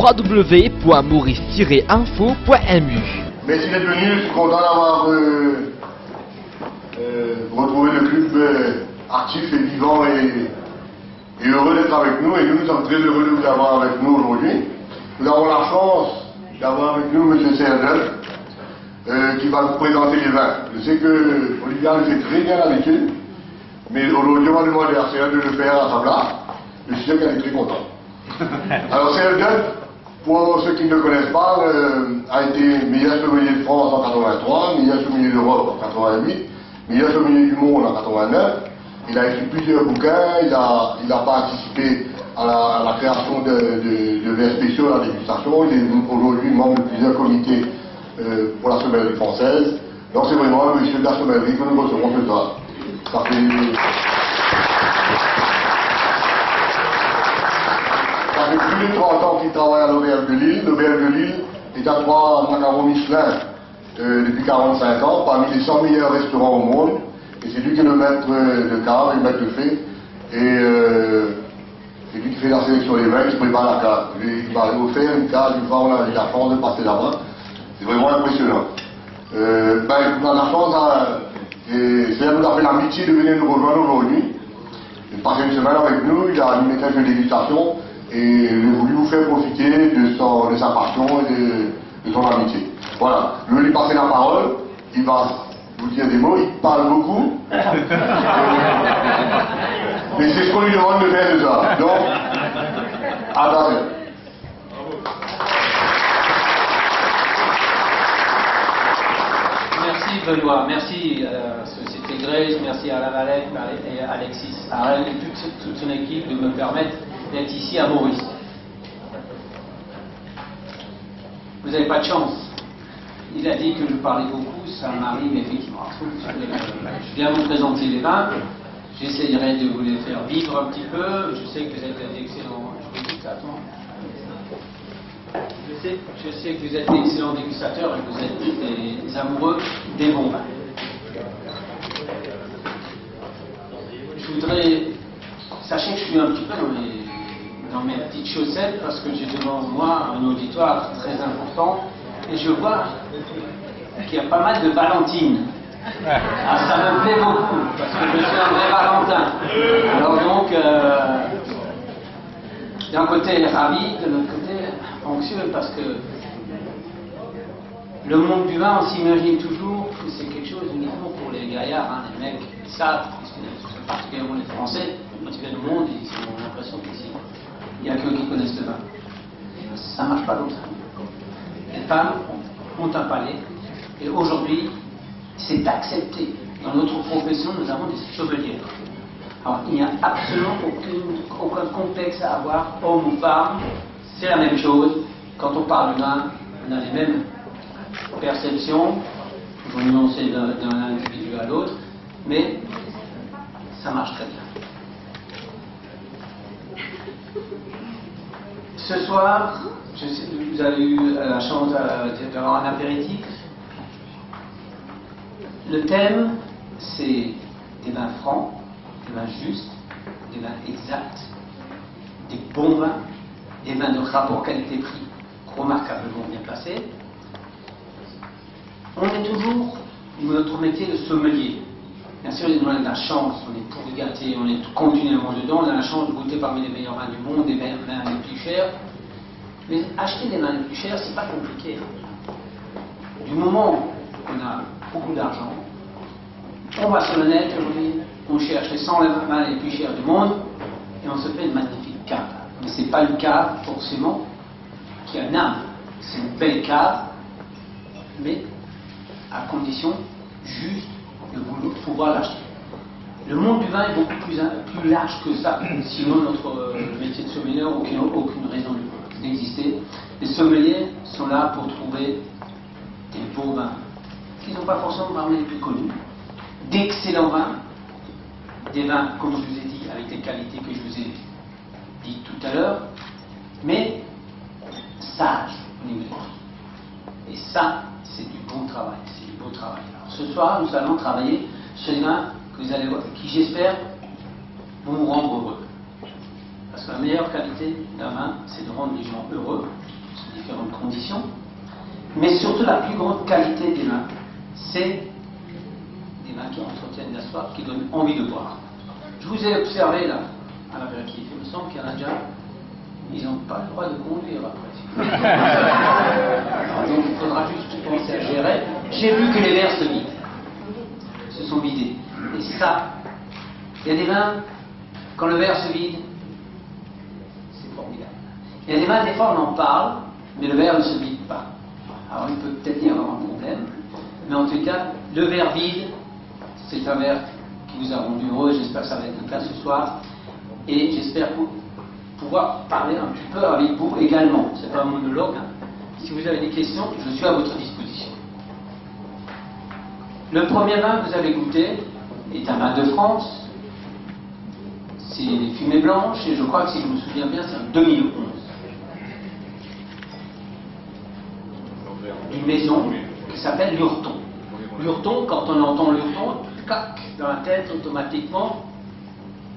www.maurice-info.mu. Merci d'être venu, je suis content d'avoir retrouvé le club actif et vivant et heureux d'être avec nous. Et nous sommes très heureux de vous avoir avec nous aujourd'hui. Nous avons la chance d'avoir avec nous M. Serdel qui va nous présenter les vins. Je sais que Olivia le fait très bien d'habitude, mais aujourd'hui on va demander à Serdel de le faire à sa place. Je suis sûr qu'elle est très contente. Alors Serdel, pour ceux qui ne le connaissent pas, a été meilleur sommelier de France en 83, meilleur sommelier d'Europe en 88, meilleur sommelier du monde en 89. Il a écrit plusieurs bouquins, il a participé à la création de verres spéciaux à la dégustation. Il est aujourd'hui membre de plusieurs comités pour la sommellerie française. Donc c'est vraiment un monsieur de la sommellerie que nous recevons ce soir. Ça fait plus de 30 ans qu'il travaille à l'Auberge de Lille. L'Auberge de Lille est à 3 macarons Michelin depuis 45 ans, parmi les 100 meilleurs restaurants au monde. Et c'est lui qui est le maître de cave et le maître de fait. Et c'est lui qui fait la sélection des vins, qui prépare la cave. Il m'a offert une cave une fois on a eu la chance de passer là-bas. C'est vraiment impressionnant. On a la chance, c'est-à-dire nous a fait l'amitié de venir nous rejoindre aujourd'hui. Il a passé une semaine avec nous, il a animé quelques dégustations. Et j'ai voulu vous faire profiter de sa passion et de son amitié. Voilà, je vais lui passer la parole, il va vous dire des mots, il parle beaucoup. Mais c'est ce qu'on lui demande de faire déjà. Donc, attention. Merci Benoît, merci à la Société Grace, merci à la Valette et à Alexis Arel et toute son équipe de me permettre d'être ici à Maurice. Vous n'avez pas de chance. Il a dit que je parlais beaucoup, ça m'arrive effectivement. Je viens vous présenter les vins. J'essayerai de vous les faire vivre un petit peu. Je sais que vous êtes d'excellents. Je sais que vous êtes d'excellents dégustateurs et que vous êtes des amoureux des bons vins. Je voudrais. Sachez que je suis un petit peu dans mes petites chaussettes parce que j'ai devant moi un auditoire très important et je vois qu'il y a pas mal de Valentines. Ah, ça me plaît beaucoup parce que je suis un vrai Valentin. Alors donc, d'un côté ravi, de l'autre côté anxieux parce que le monde du vin, on s'imagine toujours que c'est quelque chose uniquement pour les gaillards, hein, les mecs qui savent, particulièrement les Français, quand ils viennent au monde, ils ont l'impression qu'ici il n'y a qu'eux qui connaissent le vin. Ça ne marche pas comme ça. Les femmes ont un palais et aujourd'hui, c'est accepté. Dans notre profession, nous avons des sommeliers. Alors, il n'y a absolument aucun complexe à avoir, homme ou femme. C'est la même chose. Quand on parle de vin, on a les mêmes perceptions. Je vais nuancer d'un individu à l'autre, mais ça marche très bien. Ce soir, je sais que vous avez eu la chance d'avoir un apéritif. Le thème, c'est des vins francs, des vins justes, des vins exacts, des bons vins, des vins de rapport qualité-prix remarquablement bien placés. On est toujours, notre métier de sommelier. Bien sûr, on a de la chance, on est pour gâter, on est continuellement dedans, on a la chance de goûter parmi les meilleurs vins du monde, des vins les plus chers. Mais acheter des vins les plus chers, c'est pas compliqué. Du moment qu'on a beaucoup d'argent, on va sur le net, on cherche les 100 vins les plus chers du monde et on se fait une magnifique cave. Mais c'est pas une cave forcément qui a une âme. C'est une belle cave, mais à condition juste de pouvoir l'acheter. Le monde du vin est beaucoup plus large que ça. Sinon, notre métier de sommelier n'a aucune raison d'exister. Les sommeliers sont là pour trouver des beaux vins, qui ne sont pas forcément parmi les plus connus, d'excellents vins, des vins, comme je vous ai dit, avec des qualités que je vous ai dites tout à l'heure, mais sages au niveau du prix. Et ça, c'est du bon travail, c'est du beau travail. Alors, ce soir, nous allons travailler sur les vins que vous allez voir, qui j'espère vont vous rendre heureux. Parce que la meilleure qualité d'un vin, c'est de rendre les gens heureux. Mais surtout, la plus grande qualité des vins, c'est des vins qui entretiennent la soif, qui donnent envie de boire. Je vous ai observé là, à l'apéritif, il me semble qu'il y en a déjà, ils n'ont pas le droit de conduire après. Alors, donc il faudra juste penser à gérer. J'ai vu que les verres se vident, se sont vidés. Et ça, il y a des vins, quand le verre se vide, c'est formidable. Il y a des vins, des fois on en parle, mais le verre ne se vide pas. Alors il peut peut-être y avoir un problème, mais en tout cas, le verre vide, c'est un verre qui vous a rendu heureux. J'espère que ça va être le cas ce soir. Et j'espère pouvoir parler un petit peu avec vous également. C'est pas un monologue. Hein. Si vous avez des questions, je suis à votre disposition. Le premier vin que vous avez goûté est un vin de France. C'est des fumées blanches et je crois que si je me souviens bien, c'est un 2011. Une maison qui s'appelle Lurton. Lurton, quand on entend Lurton, cac, dans la tête automatiquement,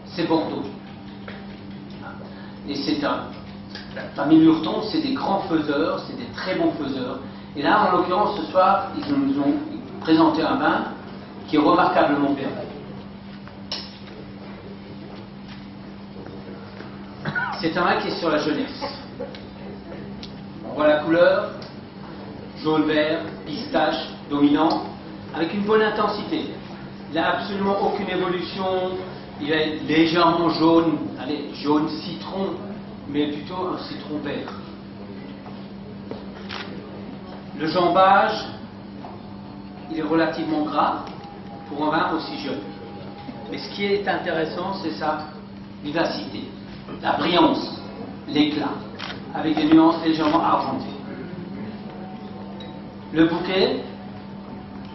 c'est Bordeaux. Et c'est la famille Lurton, c'est des grands faiseurs, c'est des très bons faiseurs. Et là, en l'occurrence, ce soir, ils nous ont présenté un vin qui est remarquablement bien. C'est un vin qui est sur la jeunesse. On voit la couleur, jaune-vert, pistache, dominant, avec une bonne intensité. Il n'a absolument aucune évolution. Il est légèrement jaune, allez, jaune citron, mais plutôt un citron vert. Le jambage, il est relativement gras pour un vin aussi jeune. Mais ce qui est intéressant, c'est sa vivacité, la brillance, l'éclat, avec des nuances légèrement argentées. Le bouquet,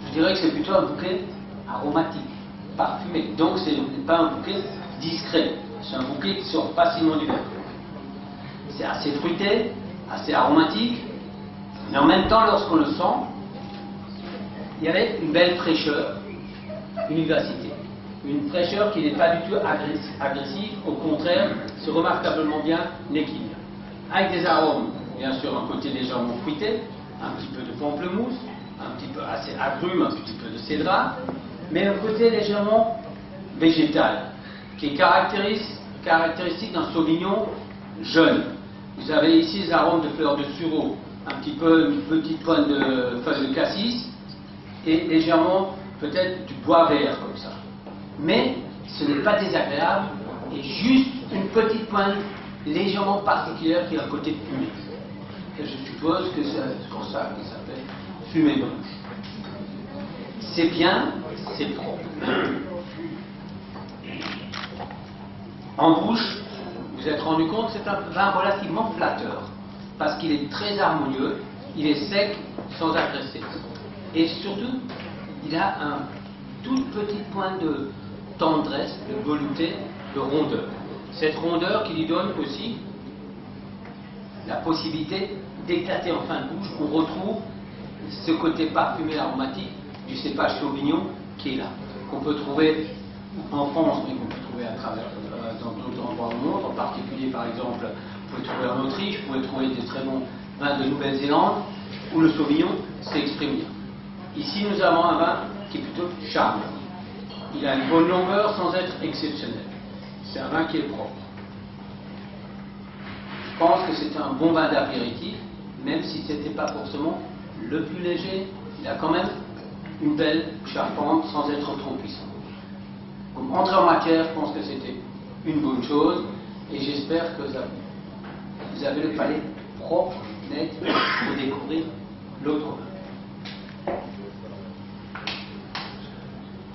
je dirais que c'est plutôt un bouquet aromatique, parfumé. Donc ce n'est pas un bouquet discret, c'est un bouquet qui sort facilement du verre. C'est assez fruité, assez aromatique, mais en même temps, lorsqu'on le sent, il y avait une belle fraîcheur, une vivacité. Une fraîcheur qui n'est pas du tout agressive, au contraire, c'est remarquablement bien l'équilibre. Avec des arômes, bien sûr, un côté légèrement fruité, un petit peu de pamplemousse, un petit peu assez agrume, un petit peu de cédrat, mais un côté légèrement végétal, qui est caractéristique d'un Sauvignon jeune. Vous avez ici les arômes de fleurs de sureau, un petit peu, une petite pointe de feuilles de cassis, et légèrement peut-être du bois vert comme ça. Mais ce n'est pas désagréable, et juste une petite pointe légèrement particulière qui a un côté fumé. Et je suppose que c'est pour ça qu'il s'appelle fumée blanche. C'est bien, c'est propre. En bouche, vous vous êtes rendu compte, c'est un vin relativement flatteur, parce qu'il est très harmonieux, il est sec, sans agresser. Et surtout, il a un tout petit point de tendresse, de velouté, de rondeur. Cette rondeur qui lui donne aussi la possibilité d'éclater en fin de bouche. On retrouve ce côté parfumé aromatique du cépage Sauvignon qui est là, qu'on peut trouver en France, mais qu'on peut trouver à travers dans d'autres endroits au monde, en particulier par exemple, vous pouvez trouver en Autriche, vous pouvez trouver des très bons vins de Nouvelle-Zélande, où le Sauvignon s'exprime bien. Ici nous avons un vin qui est plutôt charmant. Il a une bonne longueur sans être exceptionnel. C'est un vin qui est propre. Je pense que c'est un bon vin d'apéritif, même si ce n'était pas forcément le plus léger. Il a quand même une belle charpente sans être trop puissant. Comme entrée en matière, je pense que c'était une bonne chose et j'espère que vous avez le palais propre, net, pour découvrir l'autre vin.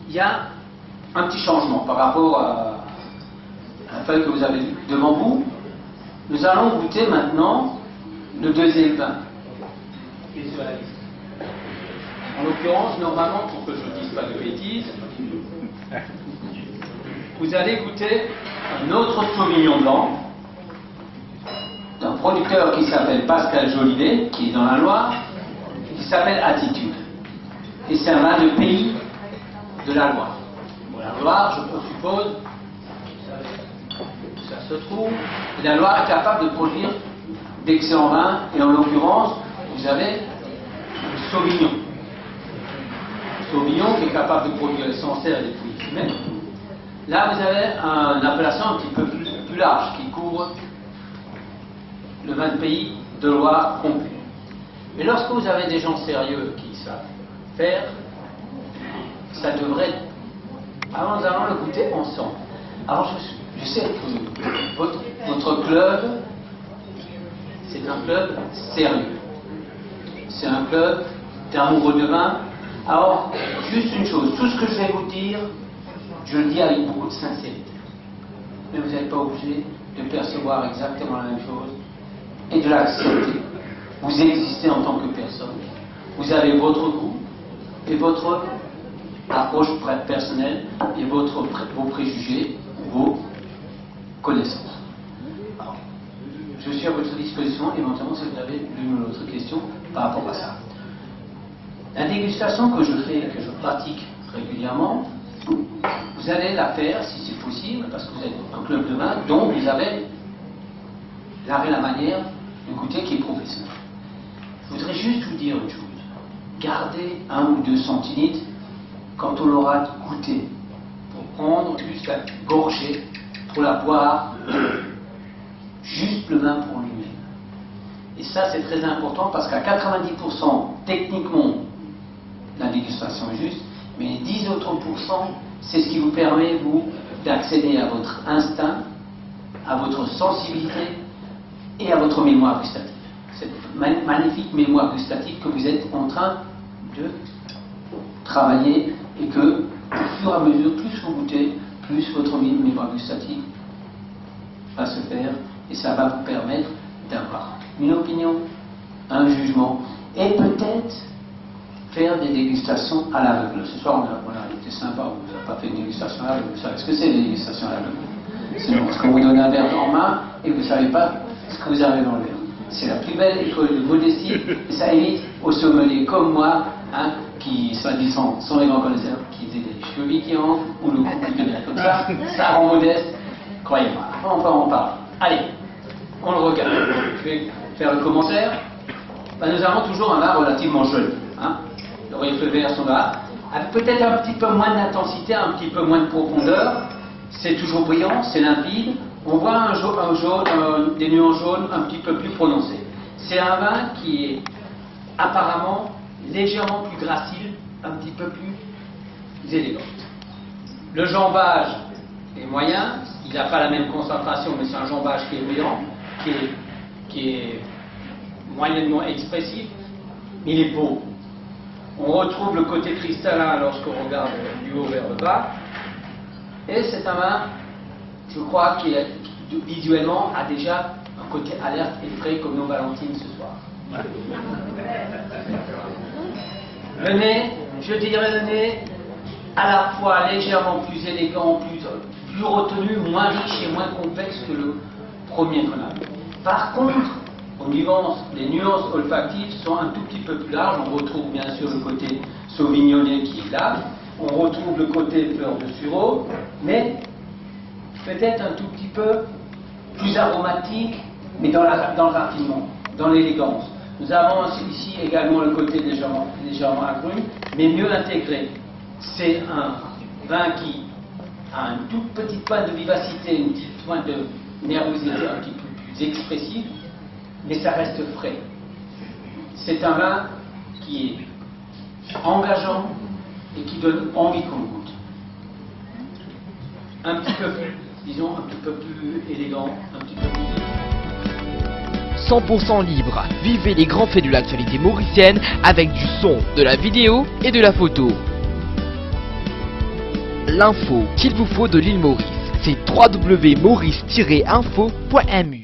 Il y a un petit changement par rapport à la feuille que vous avez devant vous. Nous allons goûter maintenant le deuxième vin qui est sur la liste. En l'occurrence, normalement, pour que je ne dise pas de bêtises, vous allez goûter un autre Sauvignon blanc d'un producteur qui s'appelle Pascal Jolivet, qui est dans la Loire, qui s'appelle Attitude. Et c'est un vin de pays de la Loire. Bon, la Loire, je suppose, ça se trouve, et la Loire est capable de produire d'excellents vins, et en l'occurrence, vous avez Sauvignon. Sauvignon qui est capable de produire les Sancerre et les fruits humains. Là, vous avez une appellation un petit peu plus large qui couvre le 20 pays de Loire complet. Mais lorsque vous avez des gens sérieux qui savent faire, ça devrait. Alors nous allons le goûter ensemble. Alors je sais que votre club, c'est un club sérieux. C'est un club d'amoureux de vin. Alors, juste une chose, tout ce que je vais vous dire, je le dis avec beaucoup de sincérité. Mais vous n'êtes pas obligé de percevoir exactement la même chose et de l'accepter. Vous existez en tant que personne. Vous avez votre goût et votre approche personnelle et vos préjugés, vos connaissances. Alors, je suis à votre disposition, éventuellement si vous avez l'une ou l'autre question par rapport à ça. La dégustation que je fais, que je pratique régulièrement, vous allez la faire, si c'est possible, parce que vous êtes un club de vin, donc vous avez l'art et la manière de goûter qui est professionnel. Je voudrais juste vous dire une chose. Gardez 1 ou 2 centilitres quand on l'aura goûté, pour prendre juste la gorgée, pour la boire, juste le vin pour lui-même. Et ça, c'est très important parce qu'à 90%, techniquement, la dégustation est juste, mais les 10 autres pourcents, c'est ce qui vous permet, vous, d'accéder à votre instinct, à votre sensibilité et à votre mémoire gustative. Cette magnifique mémoire gustative que vous êtes en train de travailler et que, au fur et à mesure, plus vous goûtez, plus votre mémoire gustative va se faire et ça va vous permettre d'avoir une opinion, un jugement et peut-être faire des dégustations à l'aveugle. Ce soir, on a été sympa, on n'a pas fait une dégustation à l'aveugle. Vous savez ce que c'est, les dégustations à l'aveugle? C'est parce qu'on vous donne un verre en main et vous ne savez pas ce que vous avez dans le verre. C'est la plus belle école de modestie et ça évite aux sommeliers comme moi, qui, soi-disant, sont les grands connaisseurs, qui aient des cheveux piquants ou le cou qui devient comme ça rend modeste, croyez-moi. On va en parler. Allez, on le regarde. Je vais faire le commentaire. Nous avons toujours un vin relativement jeune. Le reflet vert sont là, avec peut-être un petit peu moins d'intensité, un petit peu moins de profondeur. C'est toujours brillant, c'est limpide. On voit des nuances jaunes un petit peu plus prononcées. C'est un vin qui est apparemment légèrement plus gracile, un petit peu plus élégant. Le jambage est moyen, il n'a pas la même concentration, mais c'est un jambage qui est brillant, qui est moyennement expressif, mais il est beau. On retrouve le côté cristallin lorsqu'on regarde du haut vers le bas. Et c'est un vin, je crois, qui visuellement a déjà un côté alerte et frais comme nos Valentines ce soir. Le nez, je dirais le nez, à la fois légèrement plus élégant, plus retenu, moins riche et moins complexe que le premier qu'on a. Par contre, les nuances olfactives sont un tout petit peu plus larges. On retrouve bien sûr le côté sauvignonné qui est là. On retrouve le côté fleur de sureau, mais peut-être un tout petit peu plus aromatique, mais dans le raffinement, dans l'élégance. Nous avons ici également le côté légèrement agrume, mais mieux intégré. C'est un vin qui a une toute petite pointe de vivacité, une petite pointe de nervosité un petit peu plus expressive, mais ça reste frais. C'est un vin qui est engageant et qui donne envie qu'on goûte. Un petit peu plus, disons, un petit peu plus élégant, un petit peu plus élégant. 100% libre, vivez les grands faits de l'actualité mauricienne avec du son, de la vidéo et de la photo. L'info qu'il vous faut de l'île Maurice, c'est www.maurice-info.mu.